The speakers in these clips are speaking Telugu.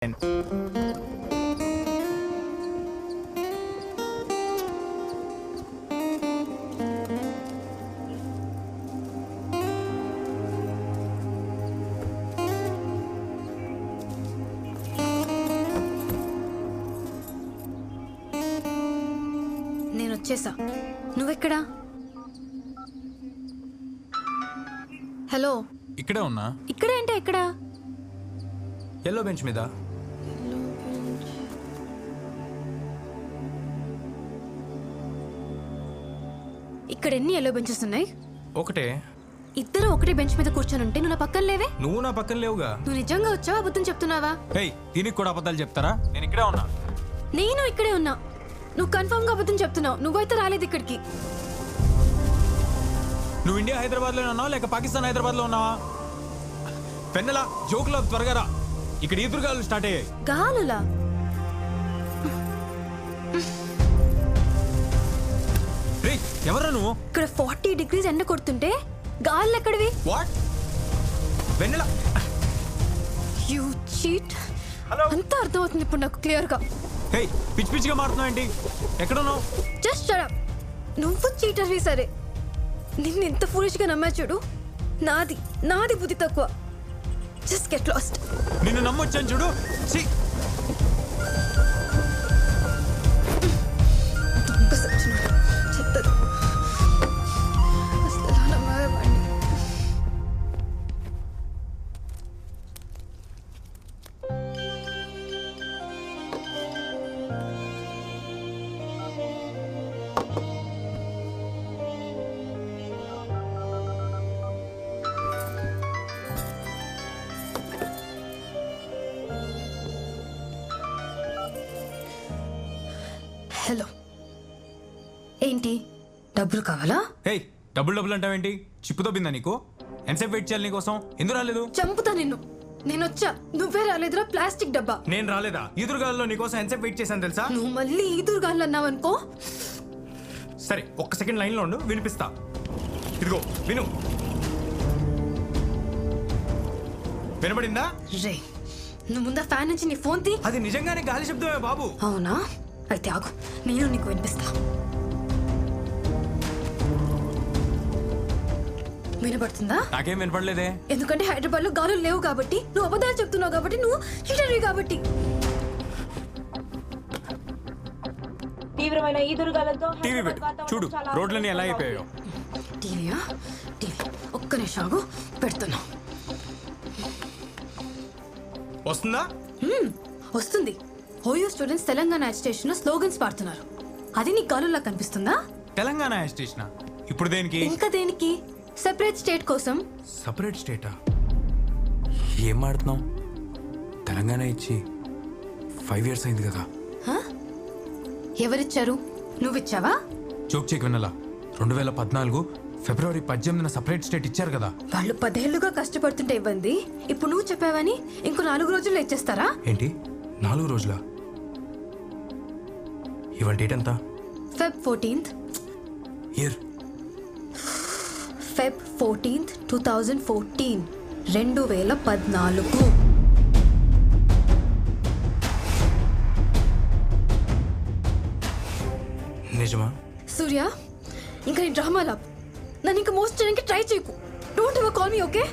నేను వచ్చేసా. నువ్వెక్కడా? హలో, ఇక్కడే ఉన్నా. ఇక్కడే అంటే ఎక్కడా? ఎల్లో బెంచ్ మీద. ఇక్కడ ఎన్ని ఎల్లో బెంచెస్ ఉన్నాయి? ఒకటే. ఇద్దరు ఒకటే బెంచ్ మీద కూర్చొని ఉంటే నువ్వు నా పక్కన లేవే. నువ్వు నా పక్కన లేవుగా. నువ్వు నిజంగా వచ్చావా, అబద్ధం చెప్తున్నావా? దీనికి కూడా అబద్ధాలు చెప్తారా? నేను ఇక్కడే ఉన్నా. నేను ఇక్కడే ఉన్నా. నువ్వు కన్ఫర్మ్ గా అబద్ధం చెప్తున్నావు. నువ్వైతే రాలేదు ఇక్కడికి. నువ్వు ఇండియా హైదరాబాద్ లో ఉన్నావా లేక పాకిస్తాన్ హైదరాబాద్ లో ఉన్నావా? పెన్నెలా జోకులో త్వరగా రా. ఇక్కడ ఈదురుగాలు స్టార్ట్ అయ్యాయి. గాలులా? ఎవరా నువ్వు? ఇక్కడ 40 degrees ఎండ కొడుతుంటే గాలు ఎక్కడివి? వాట్? Vennela, you cheat. అంతా అర్థమవుతుంది ఇప్పుడు నాకు క్లియర్ గా. పిచ్చి పిచ్చిగా మారుతున్నావు ఏంటి? ఎక్కడున్నావు? Just shut up. నువ్వు చీటర్వి సరే. నిన్ను ఎంత ఫూలిష్ గా నమ్మా చూడు. నాది బుద్ధి తక్కువ. Just get lost. నిన్ను నమ్మొచ్చాను చూడు. దొంగ సచ్చినోడు. చెత్తది. అసలు ఎలా నమ్మావే వాడిని? హలో, ఏంటి డబ్బులు కావాలా? డబ్బులు అంటావేంటి? చిప్పుతో బిందా నీకు? ఎంతసేపు వెయిట్ చేయాలి నీకోసం? ఎందుకు రాలేదు? చంపుతా నిన్ను. నేనొచ్చా, నువ్వే రాలేదురా ప్లాస్టిక్ డబ్బా. నేను రాలేదా? ఈదురుగాల్లో నీకోసం ఎంతసేపు వెయిట్ చేశాను తెలుసా? నువ్వు మళ్ళీ ఈదురుగాళ్ళు అన్నావనుకో. సరే, ఒక్క సెకండ్ లైన్లో ఉండు, వినిపిస్తా. ఇదిగో విను. వినబడిందా? రే, నువ్వు ముందా ఫ్యాన్ నుంచి నీ ఫోన్ తీ. అది నిజంగానే గాలి శబ్దమే బాబు. అవునా? అయితే ఆగు, నేను నీకు వినిపిస్తా. వినపడుతుందా? నాకేం వినపడలేదే. ఎందుకంటే హైదరాబాద్ లో గాలులు లేవు కాబట్టి, నువ్వు అబద్ధాలు చెప్తున్నావు కాబట్టి, నువ్వు చీటర్వి కాబట్టి. తీవ్రమైన ఈదురుగాలతో టీవీ పెట్టు, చూడు రోడ్లన్నీ ఎలా అయిపోయాయో. టీవీయా? టీవీ ఒక్క నిమిషం ఆగు, పెడుతున్నా. వస్తుందా? వస్తుంది. ఓయో స్టూడెంట్స్ తెలంగాణ అజిటేషన్ లో స్లోగన్స్ పాడుతున్నారు. అది నీకు గాలుల్లా కనిపిస్తుందా? తెలంగాణ స్టేషన్ ఇప్పుడు దేనికి? ఇంకా దేనికి? సెపరేట్ స్టేట్ కోసం. సపరేట్ స్టేటా? ఏం మాడుతున్నావు? తెలంగాణ ఇచ్చి 5 years అయింది కదా. ఎవరిచ్చారు? నువ్విచ్చావా? జోక్ చేకి వినలా. 2014 February 18న సపరేట్ స్టేట్ ఇచ్చారు కదా. వాళ్ళు 10 ఏళ్లుగా కష్టపడుతుంటే ఇవ్వండి. ఇప్పుడు నువ్వు చెప్పావని ఇంకో 4 రోజుల్లో ఇచ్చేస్తారా? ఏంటి 4 రోజులా? ఇవాళ డేట్ ఎంత? Feb 14th. Year? Feb 14th, 2014. 2014. నిజమా? సూర్య, ఇంకా నీ డ్రామా లాప్. నన్ను ఇంకా మోసం చేయడానికి ట్రై చేయకు. Don't ever call me, okay?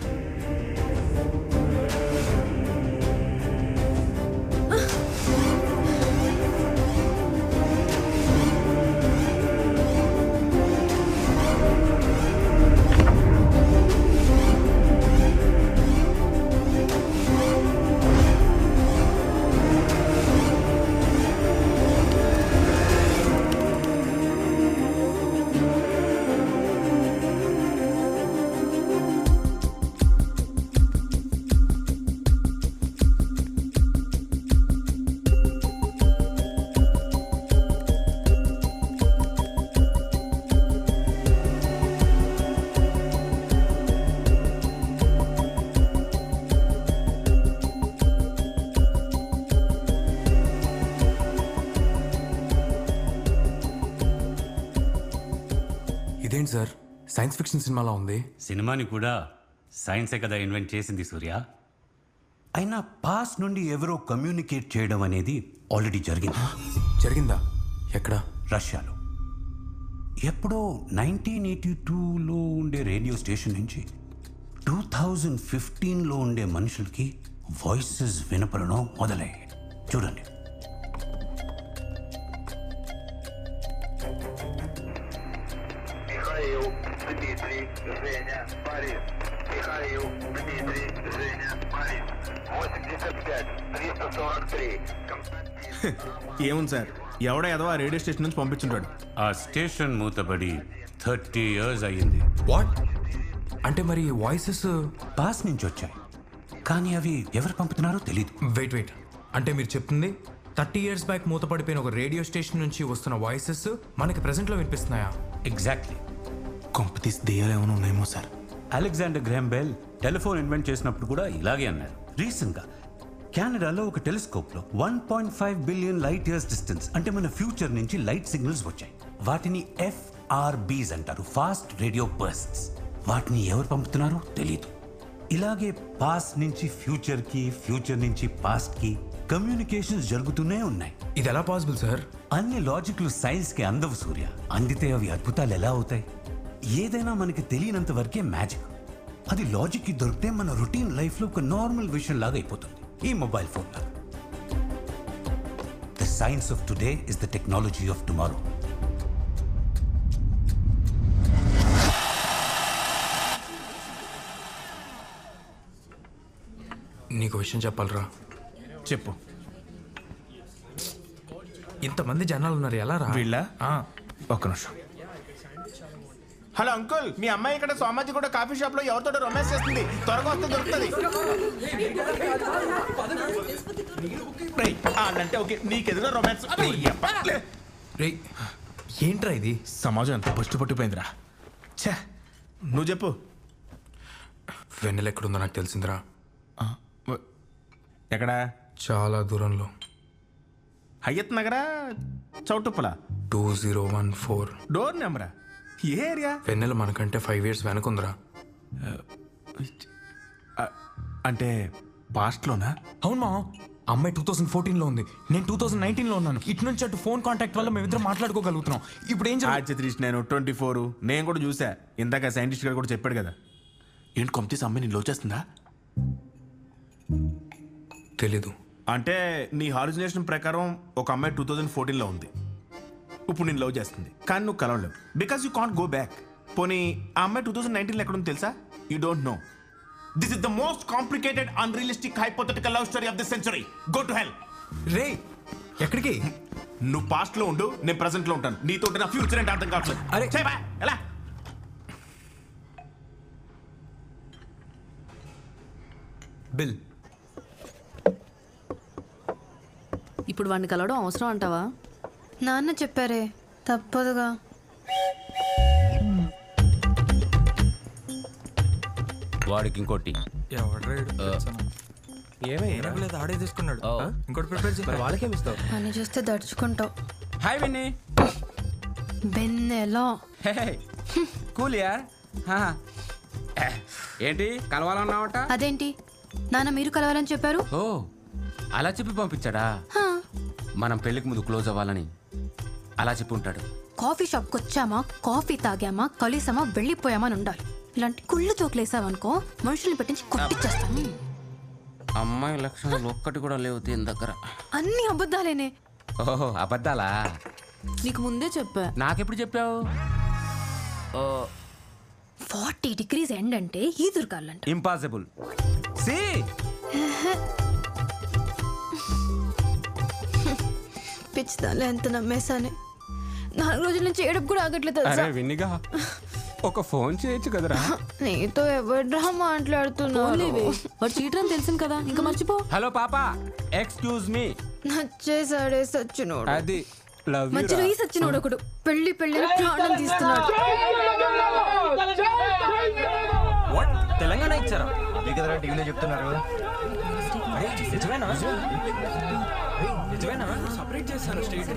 ఇదేంటి సార్, సైన్స్ ఫిక్షన్ సినిమాలా ఉంది. సినిమాని కూడా సైన్సే కదా ఇన్వెంట్ చేసింది సూర్య. అయినా పాస్ నుండి ఎవరో కమ్యూనికేట్ చేయడం అనేది ఆల్రెడీ జరిగింది. జరిగిందా? ఎక్కడ? రష్యాలో. ఎప్పుడో 1982లో ఉండే రేడియో స్టేషన్ నుంచి 2015లో ఉండే మనుషులకి వాయిసెస్ వినపడడం మొదలయ్యాయి. చూడండి. ఏముంది సార్, ఎవడో ఏదో ఆ రేడియో స్టేషన్ నుంచి పంపించుంటాడు. ఆ స్టేషన్ మూతబడి 30 years అయ్యింది. వాట్? అంటే మరి వాయిసెస్ పాస్ నుంచి వచ్చాయి, కానీ అవి ఎవరు పంపుతున్నారో తెలీదు. వెయిట్ అంటే మీరు చెప్తుంది 30 years బ్యాక్ మూతపడిపోయిన ఒక రేడియో స్టేషన్ నుంచి వస్తున్న వాయిసెస్ మనకి ప్రెసెంట్లో వినిపిస్తున్నాయా? ఎగ్జాక్ట్లీ. కొంపతీసి దెయ్యాలు ఏమైనా ఉన్నాయేమో sir. Alexander Graham bell telephone invent చేసినప్పుడు కూడా ఇలాగే అన్నారు. రీసెంట్గా కెనడాలో ఒక టెలిస్కోప్లో 1.5 billion light years డిస్టెన్స్, అంటే మన ఫ్యూచర్ నుంచి లైట్ సిగ్నల్స్ వచ్చాయి. వాటిని FRBs అంటారు, ఫాస్ట్ రేడియో బర్స్ట్స్. వాటిని ఎవరు పంపుతున్నారో తెలీదు. ఇలాగే పాస్ట్ నుంచి ఫ్యూచర్కి, ఫ్యూచర్ నుంచి పాస్ట్కి కమ్యూనికేషన్స్ జరుగుతూనే ఉన్నాయి. ఇది ఎలా పాసిబుల్ సార్? అన్ని లాజిక్లు సైన్స్కి అందవు సూర్య. అందితే అవి అద్భుతాలు ఎలా అవుతాయి? ఏదైనా మనకి తెలియనంత వరకే మ్యాజిక్. అది లాజిక్కి దొరికితే మన రొటీన్ లైఫ్లో ఒక నార్మల్ విషయం లాగా అయిపోతుంది. ఈ మొబైల్ ఫోన్ లాగా. The science of today is the technology of tomorrow. నీకు విషయం చెప్పాలరా. చెప్పు. ఇంతమంది జనాలు ఉన్నారు, ఎలా రా? వీళ్ళ ఒక్క నిమిషం. హలో అంకుల్, మీ అమ్మాయి ఇక్కడ సోమాజి కూడా కాఫీ షాప్ లో ఎవరితో రొమాన్స్ చేస్తుంది. త్వరగా వస్తే దొరుకుతుంది. అంటే ఓకే, నీకెదురు రొమాన్స్. రే ఏంట్రా ఇది? సమాజం ఎంత పట్టు పట్టిపోయిందిరా. ఛే, నువ్వు చెప్పు. వెన్నెల ఎక్కడుందో నాకు తెలిసిందిరా. ఎక్కడా? చాలా దూరంలో. హయ్యత్ నగరా, చౌటుప్పల? 2014. డోర్ నెంబరా? ఏ ఏరియా? వెన్నెల మనకంటే 5 years వెనకుందిరా. అంటే పాస్ట్లోనా? అవును మా అమ్మాయి 2014లో ఉంది, నేను 2019లో ఉన్నాను. ఇటు నుంచి అటు ఫోన్ కాంటాక్ట్ వల్ల మేమిద్దరం మాట్లాడుకోగలుగుతున్నాం. ఇప్పుడు ఏం ఆర్చిత్రీష్, నేను 24. నేను కూడా చూసా ఇందాక, సైంటిస్ట్ గారు కూడా చెప్పాడు కదా. ఏంటి కొంపతీసి అమ్మాయి నేను లవ్ చేస్తుందా? తెలీదు. అంటే నీ హాలుజినేషన్ ప్రకారం ఒక అమ్మాయి 2014లో ఉంది, ఇప్పుడు నేను లవ్ చేస్తుంది, కానీ నువ్వు కలవలేవు because you can't go back. పోనీ ఆ అమ్మాయి 2019లో ఎక్కడ ఉంది తెలుసా? You don't know. This is the most complicated, unrealistic, hypothetical love story of the century. Go to hell. రే ఎక్కడికి? నువ్వు పాస్ట్ లో ఉండు, నేను ప్రెసెంట్ లో ఉంటాను. నీతో నా ఫ్యూచర్ అంటే అర్థం కావట్లేదు. అరే ఎలా? బిల్, ఇప్పుడు వాడిని కలవడం అవసరం అంటావా? నాన్న చెప్పారే, తప్పదుగా. వాడికి ఇంకోటి ఆడే తీసుకున్నాడు. ఇంకోటి ప్రిపేర్ చేసి వాళ్ళకేమి ఇస్తావు? అని చూస్తే దడుచుకుంటావు. Hi Winnie. బెన్నెలో కూల్ యార్. ఏంటి కలవాలన్నావట? అదేంటి నాన్న మీరు కలవాలని చెప్పారు? ఓ అలా చెప్పి పంపించాడా? మనం పెళ్లికి ముందు క్లోజ్ అవ్వాలని అలా చెప్పి ఉంటాడు. కాఫీ షాప్కి వచ్చామా, కాఫీ తాగామా, కలిసామా, వెళ్ళిపోయామా అని ఉండాలి. ఇలాంటి కుళ్ళు చోకులేసావనుకో మనుషుల్ని పెట్టించి కొట్టిచ్చేస్తాను. అమ్మాయి లక్షణాలు ఒక్కటి కూడా లేవు దీని దగ్గర. అన్ని అబద్ధాలేనే. ఓహో అబద్ధాలా? నీకు ముందే చెప్పా. నాకెప్పుడు చెప్పావు? 40 degrees ఎండ్ అంటే ఈదురుగాలంట. ఇంపాసిబుల్. సి పిచ్చిదాలే ఎంత నమ్మేశానే. 4 రోజుల నుంచి ఏడుపు కూడా ఆగట్లేదు అరే తెలుసా? విన్నిగా ఒక ఫోన్ చేయొచ్చు కదరా. నీతో ఎవడ్రా మాట్లాడుతున్నావు? వాడు చీటర్ అని తెలిసింది కదా, ఇంకా మర్చిపో. హలో పాపా, ఎక్స్క్యూజ్ మీ. నచ్చేసాడే సచ్చినోడు. అది లవ్ యు. మధ్యలో ఈ సచ్చినోడు ఒకడు పెళ్లి ప్రాణం తీస్తున్నాడు. తెలంగాణ ఇచ్చారా? మీకు టీవీలో చెప్తున్నారు. సపరేట్ చేస్తారు స్టేట్.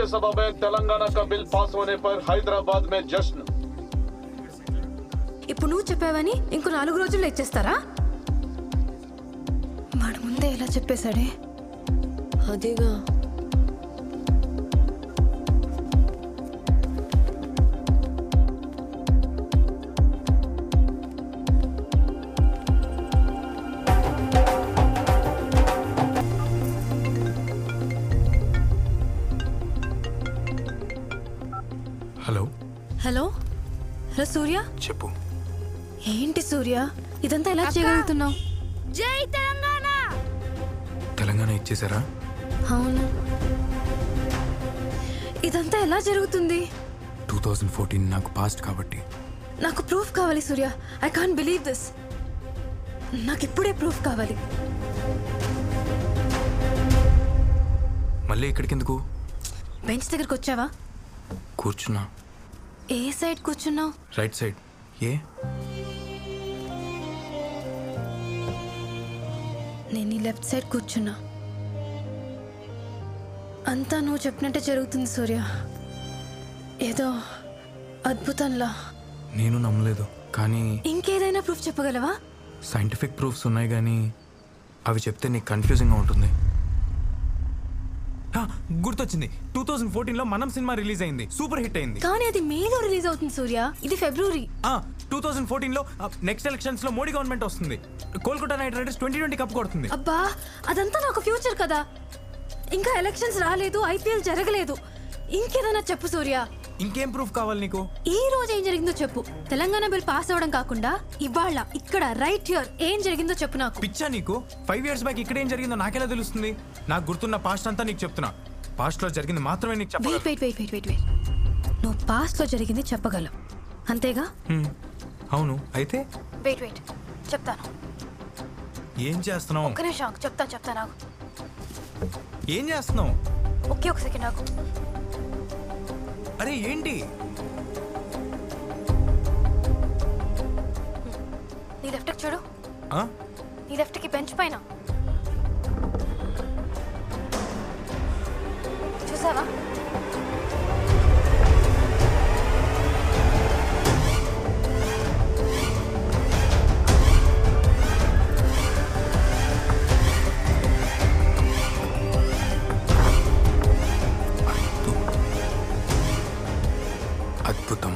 राज्यसभा में तेलंगाना का बिल पास होने पर हैदराबाद में जश्न। ఇప్పుడు నువ్వు చెప్పావని ఇంకో 4 రోజుల్లో ఇచ్చేస్తారా? వాడు ముందే ఎలా చెప్పేశాడే. అదేగా. హలో హలో హలో సూర్య. చెప్పు. ఏంటి సూర్య ఇదంతా ఎలా చేయగలుగుతున్నావు? తెలంగాణ ఇచ్చేసారా? అవును. ఇదంతా ఎలా జరుగుతుంది? 2014 నాకు పాస్ట్ కాబట్టి. నాకు ప్రూఫ్ కావాలి Surya. I can't believe this. నాకు ఇప్పుడే ప్రూఫ్ కావాలి. మళ్ళీ ఇక్కడికి ఎందుకు? బెంచ్ దగ్గరకు వచ్చావా? కూర్చున్నా. ఏ సైడ్ కూర్చున్నావు? Right side. ఏ? నేను ఈ లెఫ్ట్ సైడ్ కూర్చున్నా. అంతా నువ్వు చెప్పినట్టే జరుగుతుంది సూర్య. ఏదో అద్భుతంలా. నేను నమ్మలేదు, కానీ ఇంకేదైనా ప్రూఫ్ చెప్పగలవా? సైంటిఫిక్ ప్రూఫ్స్ ఉన్నాయి, కానీ అవి చెప్తే నీకు కన్ఫ్యూజింగ్గా ఉంటుంది. గుర్తొచ్చింది, 2014లో మనం సినిమా రిలీజ్ అయింది, సూపర్ హిట్ అయింది. కానీ అది మేలో రిలీజ్ అవుతుంది సూర్య. ఇది ఫిబ్రవరి. 2014లో నెక్స్ట్ ఎలక్షన్స్ లో మోడీ గవర్నమెంట్ వస్తుంది. కోల్కతా నైట్ రైడర్స్ 2020 కప్ కొడుతుంది. అబ్బా అదంతా నాకు ఫ్యూచర్ కదా. ఇంకా ఎలక్షన్స్ రాలేదు, ఐపీఎల్ జరగలేదు. ఇంకేదైనా చెప్పు సూర్య. ఇంకేం ప్రూఫ్ కావాలి నీకు? ఈ రోజు ఏం జరిగిందో చెప్పు. తెలంగాణ బిల్ పాస్ అవ్వడం కాకుండా ఇవాళ ఇక్కడ రైట్ హియర్ ఏం జరిగిందో చెప్పు నాకు. పిచ్చా నీకు? 5 years బ్యాక్ ఇక్కడ ఏం జరిగిందో నాకెలా తెలుస్తుంది? నాకు గుర్తున్న పాస్ట్ అంతా నీకు చెప్తున్నా. పాస్ట్ లో జరిగింది మాత్రమే నీకు చెప్పగలను. వెయిట్. నువ్వు పాస్ట్ లో జరిగింది చెప్పగలవు అంతేగా? అవును. అయితే వెయిట్ చెప్తాను. ఏం చేస్తున్నావు? ఒక్క నిమిషం చెప్తాను. ఏం చేస్తున్నావు? ఒక సెకండ్ నాకు. అరే ఏంటి? నీ లెఫ్ట్ చూడు. నీ లెఫ్ట్ కి బెంచ్ పైన చూసావా? అద్భుతం.